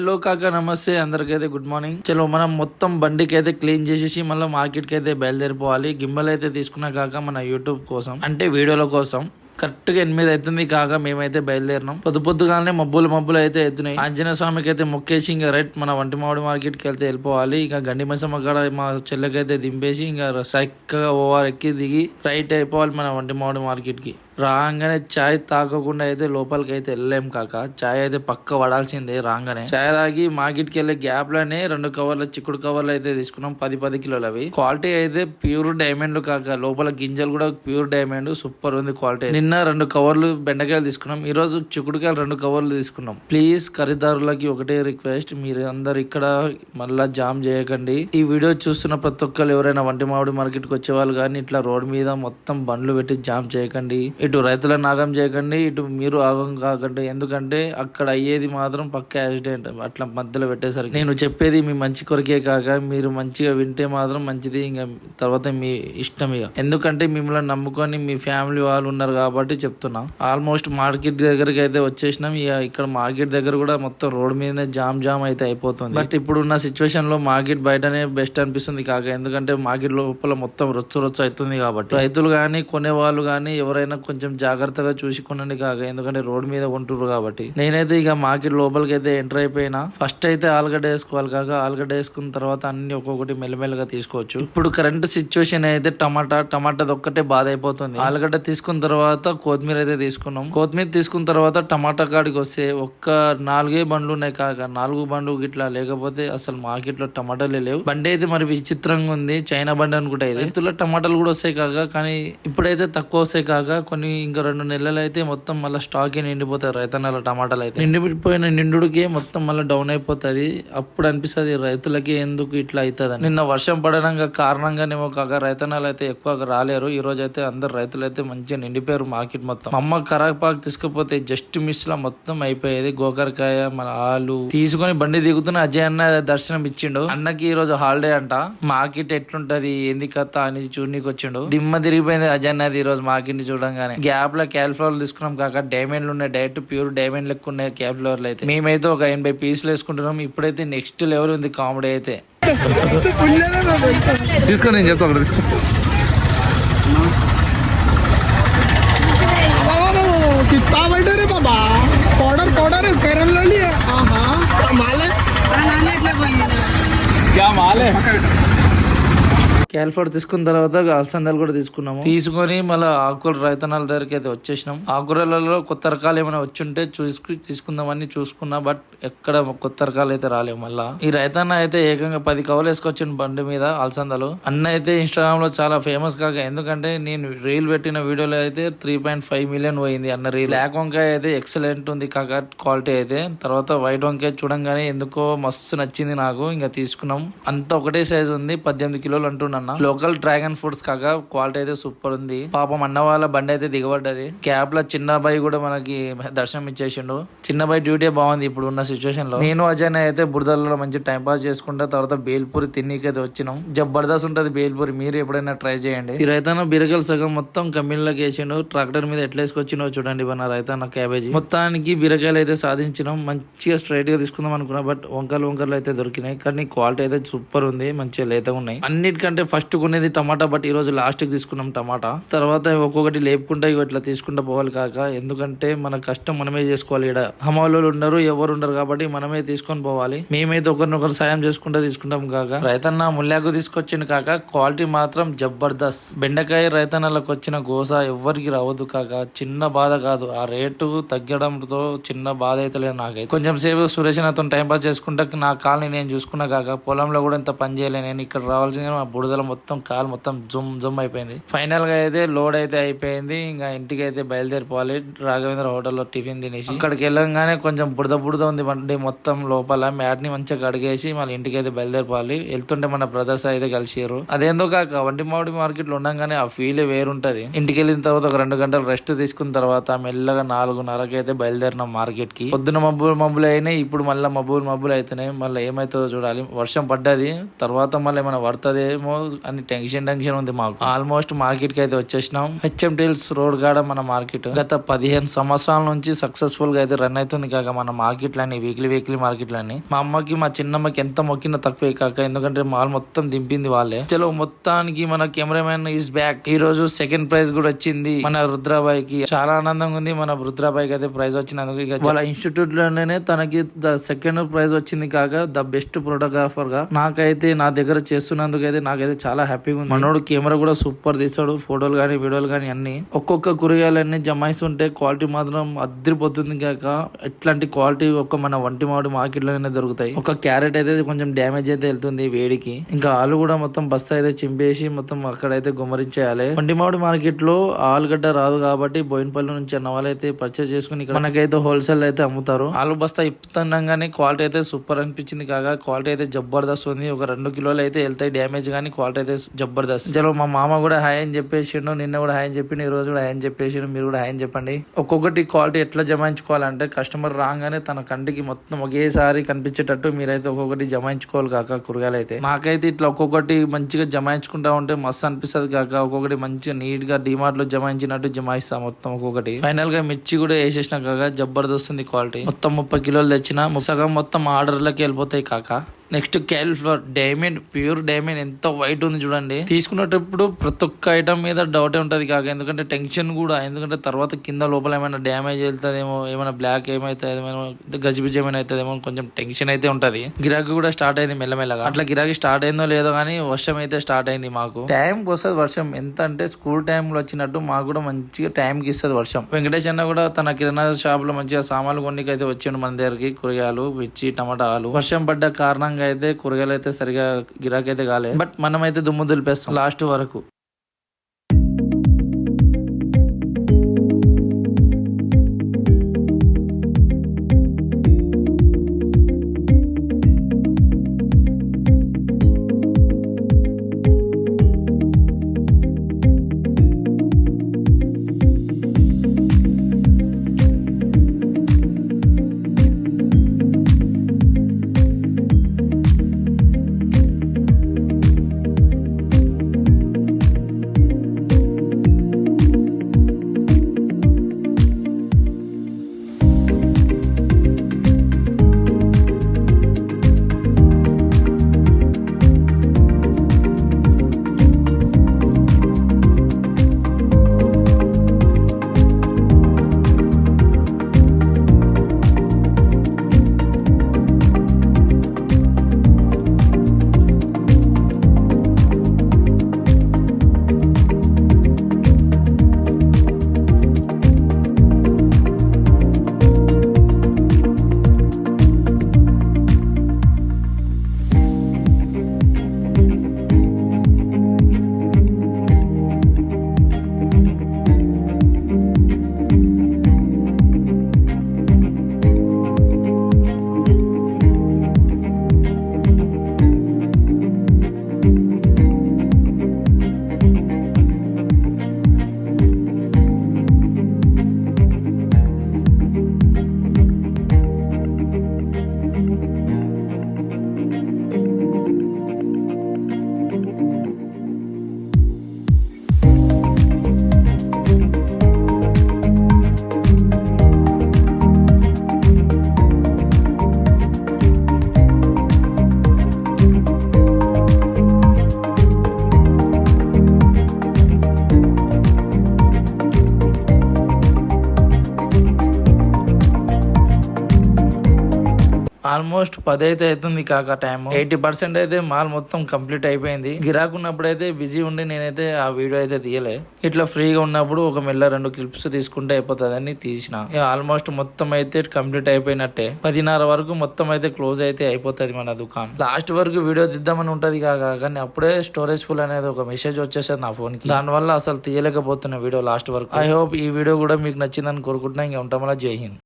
Hello కాకా, నమస్తే అందరికైతే good morning. చలో మనం మొత్తం బండికి అయితే క్లీన్ చేసేసి మళ్ళీ మార్కెట్ కి అయితే బయలుదేరిపోవాలి. గింబల్ అయితే తీసుకున్నా కాక మన యూట్యూబ్ కోసం అంటే వీడియోల కోసం కరెక్ట్ గా 8 అవుతుంది కాక మేమైతే బయలుదేరినాం. పొద్దుగానే మబ్బులు అయితే ఎత్తున్నాయి. ఆంజనేయ స్వామికి అయితే మొక్కేసి ఇంకా రైట్ మన వంటి మామిడి మార్కెట్ కి వెళ్తే వెళ్ళిపోవాలి. ఇంకా గండి మైసమ్మ కాడ మా చెల్లెకైతే దింపేసి ఇంకా చక్కగా ఓవర్ ఎక్కి దిగి రైట్ అయిపోవాలి మన వంటి మామిడి మార్కెట్ కి. రాగానే చాయ్ తాగకుండా అయితే లోపలికి అయితే వెళ్ళలేం కాక. చాయ్ అయితే పక్క పడాల్సిందే. రాగానే చాయ్ తాగి మార్కెట్ కి వెళ్ళే గ్యాప్ లోనే 2 కవర్ల చిక్కుడు కవర్లు అయితే తీసుకున్నాం. 10 కిలోలు అవి. క్వాలిటీ అయితే ప్యూర్ డైమండ్ కాక. లోపల గింజలు కూడా ప్యూర్ డైమండ్. సూపర్ ఉంది క్వాలిటీ. నిన్న 2 కవర్లు బెండకాయలు తీసుకున్నాం. ఈ రోజు చిక్కుడుకాయలు 2 కవర్లు తీసుకున్నాం. ప్లీజ్ ఖరీదారులకి ఒకటే రిక్వెస్ట్, మీరు అందరు ఇక్కడ మళ్ళా జామ్ చేయకండి. ఈ వీడియో చూస్తున్న ప్రతి ఒక్కరు ఎవరైనా వంటి మామిడి మార్కెట్ కి వచ్చే వాళ్ళు కానీ ఇట్లా రోడ్ మీద మొత్తం బండ్లు పెట్టి జామ్ చేయకండి. ఇటు రైతులను ఆగం చేయకండి, ఇటు మీరు ఆగం కాకండి. ఎందుకంటే అక్కడ అయ్యేది మాత్రం పక్క యాక్సిడెంట్. అట్లా మధ్యలో పెట్టేసరికి నేను చెప్పేది మీ మంచి కొరకే కాక మీరు మంచిగా వింటే మాత్రం మంచిది. ఇంకా తర్వాత మీ ఇష్టం ఇక. ఎందుకంటే మిమ్మల్ని నమ్ముకొని మీ ఫ్యామిలీ వాళ్ళు ఉన్నారు కాబట్టి చెప్తున్నా. ఆల్మోస్ట్ మార్కెట్ దగ్గరికి అయితే వచ్చేసినాం. ఇక ఇక్కడ మార్కెట్ దగ్గర కూడా మొత్తం రోడ్ మీదనే జామ్ అయితే అయిపోతుంది. బట్ ఇప్పుడున్న సిచ్యువేషన్ లో మార్కెట్ బయటనే బెస్ట్ అనిపిస్తుంది కాక. ఎందుకంటే మార్కెట్ లోపల మొత్తం రొచ్చు అవుతుంది కాబట్టి రైతులు గానీ కొనే వాళ్ళు గానీ ఎవరైనా కొంచెం జాగ్రత్తగా చూసి కొనండి కాక. ఎందుకంటే రోడ్ మీద కొంటున్నారు కాబట్టి. నేనైతే ఇక మార్కెట్ లోపలికి అయితే ఎంటర్ అయిపోయినా. ఫస్ట్ అయితే ఆలుగడ్డ వేసుకోవాలి కాక. ఆలుగడ్డ వేసుకున్న తర్వాత అన్ని ఒక్కొక్కటి మెల్లమెల్లగా తీసుకోవచ్చు. ఇప్పుడు కరెంట్ సిచ్యువేషన్ అయితే టమాటా ఒక్కటే బాధ అయిపోతుంది. ఆలుగడ్డ తీసుకున్న తర్వాత కొత్తిమీర అయితే తీసుకున్నాం. కొత్తిమీర తీసుకున్న తర్వాత టమాటా కాడికి వస్తే ఒక్క 4 బండ్లు ఉన్నాయి కాక. 4 బండ్లు గిట్లా లేకపోతే అసలు మార్కెట్ లో టమాటాలే లేవు. బండి అయితే మరి విచిత్రంగా ఉంది. చైనా బండి అనుకుంటా. రైతుల టమాటాలు కూడా వస్తాయి కాక. కానీ ఇప్పుడైతే తక్కువ వస్తాయి కాక. కొన్ని ఇంకా 2 నెలలు అయితే మొత్తం మళ్ళీ స్టాక్ నిండిపోతాయి. రైతన్నల టమాటాలు అయితే నిండిపోయిన నిండుడికి మొత్తం మళ్ళీ డౌన్ అయిపోతుంది. అప్పుడు అనిపిస్తుంది రైతులకి ఎందుకు ఇట్లా అవుతుంది. నిన్న వర్షం పడడానికి కారణంగానేమో కాక రైతన్నలు అయితే ఎక్కువగా రాలేరు. ఈ రోజు అయితే అందరు రైతులు అయితే మంచిగా నిండిపోయారు మార్కెట్ మొత్తం. అమ్మ కరాపాకు తీసుకుపోతే జస్ట్ మిస్ లా మొత్తం అయిపోయేది. గోకరకాయ మన ఆలు తీసుకొని బండి దిగుతున్న అజయ్ అన్న దర్శనం ఇచ్చిండు. అన్నకి ఈ రోజు హాలిడే అంట. మార్కెట్ ఎట్లుంటది ఏంది కథ అని చూడనీకి వచ్చిండు. దిమ్మ తిరిగిపోయింది అజయ్ అన్నది ఈ రోజు మార్కెట్ ని చూడంగానే. గ్యాప్ లో క్యాలిఫ్లవర్ తీసుకున్నాం కాక. డైమండ్లు ఉన్నాయి. డైరెక్ట్ ప్యూర్ డైమండ్ లెక్క ఉన్నాయి క్యాలిఫ్లవర్లు అయితే. మేమైతే ఒక 80 పీసులు వేసుకుంటున్నాం. ఇప్పుడైతే నెక్స్ట్ లెవెల్ ఉంది కామెడీ అయితే. తీసుకో, నేను చెప్తా అక్కడ తీసుకో. कितना बैठे रे बाबा पाउडर है फेरन ले लिए माल है क्या माल है. క్యాలిఫ్లవర్ తీసుకున్న తర్వాత అలసందలు కూడా తీసుకున్నాము. తీసుకొని మళ్ళీ ఆకుకూర రైతనాల దగ్గరికి అయితే వచ్చేసినాం. ఆకుకూరలలో కొత్త రకాలు ఏమైనా వచ్చుంటే తీసుకుందామని చూసుకున్నా. బట్ ఎక్కడ కొత్త రకాలు అయితే రాలేవు. మళ్ళా ఈ రైతన్న అయితే ఏకంగా 10 కవర్లు వేసుకొచ్చిన బండి మీద అలసందలు. అన్న అయితే ఇన్స్టాగ్రామ్ లో చాలా ఫేమస్ కాక. ఎందుకంటే నేను రీల్ పెట్టిన వీడియోలో అయితే 3.5 మిలియన్ పోయింది అన్న రీల్. బ్లాక్ వంకాయ అయితే ఎక్సలెంట్ ఉంది కాక క్వాలిటీ అయితే. తర్వాత వైట్ వంకాయ చూడంగానే ఎందుకో మస్తు నచ్చింది నాకు. ఇంకా తీసుకున్నాం. అంతా ఒకటే సైజ్ ఉంది. 18 కిలోలు అంటున్నా. లోకల్ డ్రాగన్ ఫ్రూట్స్ కాక. క్వాలిటీ అయితే సూపర్ ఉంది. పాపం అన్న వాళ్ళ బండి అయితే దిగబడ్డది. క్యాబ్ లో చిన్న బాయ్ కూడా మనకి దర్శనం ఇచ్చేసిండు. చిన్న బాయ్ డ్యూటీ బాగుంది ఇప్పుడు ఉన్న సిచ్యువేషన్ లో. నేను అజయ్ అయితే బురదల్లో మంచి టైం పాస్ చేసుకుంటా. తర్వాత బేల్పూరి తిన్నీకైతే వచ్చినాం. జబర్దస్త్ ఉంటది బేల్పూరి. మీరు ఎప్పుడైనా ట్రై చేయండి. ఈ రైతన్న బీరకాయలు సగం మొత్తం కమ్మిన్లోకి వేసిండు. ట్రాక్టర్ మీద ఎట్లా వేసుకొచ్చిండో చూడండి మన రైతన్న క్యాబేజీ. మొత్తానికి బీరకాయలు అయితే సాధించినాం. మంచిగా స్ట్రైట్ గా తీసుకుందాం అనుకున్నా. బట్ వంకలు అయితే దొరికినాయి. కానీ క్వాలిటీ అయితే సూపర్ ఉంది. మంచిగా లేతగా ఉన్నాయి. అన్నిటికంటే ఫస్ట్ కొనేది టమాటా. బట్ ఈ రోజు లాస్ట్ కి తీసుకున్నాం టమాటా. తర్వాత ఒక్కొక్కటి లేపుకుంటా ఇట్లా తీసుకుంటా పోవాలి కాక. ఎందుకంటే మన కష్టం మనమే చేసుకోవాలి. ఇక్కడ హమాలు ఉండరు, ఎవరు ఉండరు కాబట్టి మనమే తీసుకొని పోవాలి. మేమైతే ఒకరినొకరు సాయం తీసుకుంటాం కాక. రైతన్న ముల్లాకు తీసుకొచ్చిండు కాక. క్వాలిటీ మాత్రం జబర్దస్త్. బెండకాయ రైతన్నలకు వచ్చిన గోస ఎవ్వరికి రావద్దు కాక. చిన్న బాధ కాదు, ఆ రేటు తగ్గడంతో చిన్న బాధ అయితే లేదు నాకైతే. కొంచెం సేపు సురేష్ నాతో టైం పాస్ చేసుకుంటా నా కాల్ని నేను చూసుకున్నా కాక. పొలంలో కూడా ఇంత పని చేయలే నేను. ఇక్కడ రావాల్సిన మా బుడదల మొత్తం కాలు మొత్తం జుమ్ అయిపోయింది. ఫైనల్ గా అయితే లోడ్ అయితే అయిపోయింది. ఇంకా ఇంటికి అయితే బయలుదేరిపోవాలి. రాఘవేంద్ర హోటల్లో టిఫిన్ తినేసి అక్కడికి వెళ్ళగానే కొంచెం బుడద ఉంది బండి మొత్తం. లోపల మ్యాట్ ని మంచిగా కడిగేసి మళ్ళీ ఇంటికి అయితే బయలుదేరిపోవాలి. వెళ్తుంటే మన బ్రదర్స్ అయితే కలిసిరు. అదేందో కాక వంటి మామిడి మార్కెట్ లో ఉండగానే ఆ ఫీల్ వేరుంటది. ఇంటికి వెళ్ళిన తర్వాత ఒక 2 గంటలు రెస్ట్ తీసుకున్న తర్వాత మెల్లగా 4:30కి అయితే బయలుదేరినాం మార్కెట్ కి. పొద్దున మబ్బులు అయినాయి. ఇప్పుడు మళ్ళీ మబ్బులు అవుతున్నాయి. మళ్ళీ ఏమైతుందో చూడాలి. వర్షం పడ్డది. తర్వాత మళ్ళీ ఏమైనా పడుతుందేమో అని టెన్షన్ ఉంది మాకు. ఆల్మోస్ట్ మార్కెట్ కి అయితే వచ్చేసినాం. హెచ్ఎంటీఎల్స్ రోడ్ కాడ మన మార్కెట్ గత 15 సంవత్సరాల నుంచి సక్సెస్ఫుల్ గా అయితే రన్ అవుతుంది కాక మన మార్కెట్ లని వీక్లీ మార్కెట్ లని. మా అమ్మకి మా చిన్నమ్మకి ఎంత మొక్కినా తక్కువే కాక, ఎందుకంటే మాల్ మొత్తం దింపింది వాళ్ళే. చలో మొత్తానికి మన కెమెరామెన్ ఈస్ బ్యాక్. ఈ రోజు సెకండ్ ప్రైజ్ కూడా వచ్చింది మన రుద్రాబాయికి. చాలా ఆనందంగా ఉంది మన రుద్రాబాయికి అయితే ప్రైజ్ వచ్చినందుకు. ఇక వాళ్ళ ఇన్స్టిట్యూట్ లోనే తనకి సెకండ్ ప్రైజ్ వచ్చింది కాక ద బెస్ట్ ఫోటోగ్రాఫర్ గా. నాకైతే నా దగ్గర చేస్తున్నందుకు అయితే నాకైతే చాలా హ్యాపీగా ఉంది. మనోడు కెమెరా కూడా సూపర్ తీస్తాడు, ఫోటోలు గానీ వీడియోలు గానీ అన్ని. ఒక్కొక్క కూరగాయలన్నీ జమాయిస్తుంటే క్వాలిటీ మాత్రం అద్దరిపోతుంది కాక. ఎట్లాంటి క్వాలిటీ ఒక్క మన వంటి మామిడి మార్కెట్ లోనే దొరుకుతాయి. ఒక క్యారెట్ అయితే కొంచెం డ్యామేజ్ అయితే వెళ్తుంది వేడికి. ఇంకా ఆలు కూడా మొత్తం బస్తా అయితే చింపేసి మొత్తం అక్కడైతే గుమ్మరించేయాలి. వంటి మామిడి మార్కెట్ లో ఆలుగడ్డ రాదు కాబట్టి బోయినపల్లి నుంచి అన్న వాళ్ళైతే పర్చేస్ చేసుకుని ఇక్కడ మనకైతే హోల్సేల్ అయితే అమ్ముతారు. ఆలు బస్తా ఇప్పుతుండగానే క్వాలిటీ అయితే సూపర్ అనిపించింది కాగా. క్వాలిటీ అయితే జబర్దస్త్ ఉంది. ఒక 2 కిలోలు అయితే వెళ్తాయి డ్యామేజ్ గానీ క్వాలిటీ అయితే జబర్దస్త్. చలో మా మామ కూడా హాయ్ అని చెప్పేసిండు, నిన్న కూడా హాయ్ అని చెప్పిండు, ఈ రోజు కూడా హాయ్ అని చెప్పేసిండు. మీరు కూడా హాయ్ అని చెప్పండి. ఒక్కొక్కటి క్వాలిటీ ఎట్లా జమాయించుకోవాలంటే కస్టమర్ రాగానే తన కంటికి మొత్తం ఒకేసారి కనిపించేటట్టు మీరైతే ఒక్కొక్కటి జమాయించుకోవాలి కాక. కూరగాయలు అయితే మాకైతే ఇట్లా ఒక్కొక్కటి మంచిగా జమాయించుకుంటా ఉంటే మస్తు అనిపిస్తుంది కాక. ఒక్కొక్కటి మంచిగా నీట్ గా డిమార్ట్ లో జమాయించినట్టు జమాయిస్తాం మొత్తం ఒక్కొక్కటి. ఫైనల్ గా మిర్చి కూడా వేసేసిన కాక జబర్దస్త్ ఉంది క్వాలిటీ. మొత్తం 30 కిలోలు తెచ్చిన సగం మొత్తం ఆర్డర్లకి వెళ్ళిపోతాయి కాక. Next cauliflower diamond, pure diamond ఎంత వైట్ ఉంది చూడండి. తీసుకునేటప్పుడు ప్రతి ఒక్క ఐటమ్ మీద డౌటే ఉంటది కాక, ఎందుకంటే టెన్షన్ కూడా. ఎందుకంటే తర్వాత కింద లోపల ఏమైనా డ్యామేజ్ వెళ్తాదేమో, ఏమైనా బ్లాక్ ఏమైతుందేమో, గజిబిజి ఏమైనా అవుతుందేమో కొంచెం టెన్షన్ అయితే ఉంటది. గిరాకీ కూడా స్టార్ట్ అయింది మెల్లమెల్లగా. అట్లా గిరాకీ స్టార్ట్ అయిందో లేదో కానీ వర్షం అయితే స్టార్ట్ అయింది మాకు. టైంకి వస్తుంది వర్షం. ఎంత అంటే స్కూల్ టైంలో వచ్చినట్టు మాకు కూడా మంచిగా టైంకి ఇస్తుంది వర్షం. వెంకటేష్ అన్న కూడా తన కిరాణా షాప్ లో మంచిగా సామాన్లు కొన్నికి అయితే వచ్చిండు మన దగ్గరికి. కూరగాయలు, మిర్చి, టమాటాలు. వర్షం పడ్డ కారణంగా అయితే కూరగాయలు అయితే సరిగా గిరాకీ అయితే కాలేదు. బట్ మనం అయితే దుమ్ము దులిపేస్తాం లాస్ట్ వరకు. ఆల్మోస్ట్ 10 అయితే అవుతుంది కాక. టైం 80% అయితే మాల్ మొత్తం కంప్లీట్ అయిపోయింది. గిరాకున్నప్పుడు అయితే బిజీ ఉండి నేనైతే ఆ వీడియో అయితే తీయలే. ఇట్లా ఫ్రీగా ఉన్నప్పుడు ఒక మెల్ల 2 క్లిప్స్ తీసుకుంటే అయిపోతుందని తీసిన. ఆల్మోస్ట్ మొత్తం అయితే కంప్లీట్ అయిపోయినట్టే. 10:30 వరకు మొత్తం అయితే క్లోజ్ అయితే అయిపోతుంది మన దుకాణం. లాస్ట్ వరకు వీడియో తీద్దామని ఉంటది కాక, కానీ అప్పుడే స్టోరేజ్ ఫుల్ అనేది ఒక మెసేజ్ వచ్చేసేది నా ఫోన్ కి. దాని వల్ల అసలు తీయలేకపోతున్నా వీడియో లాస్ట్ వరకు. ఐ హోప్ ఈ వీడియో కూడా మీకు నచ్చిందని కోరుకుంటున్నా. ఇంకా ఉంటామలా జై హింద్.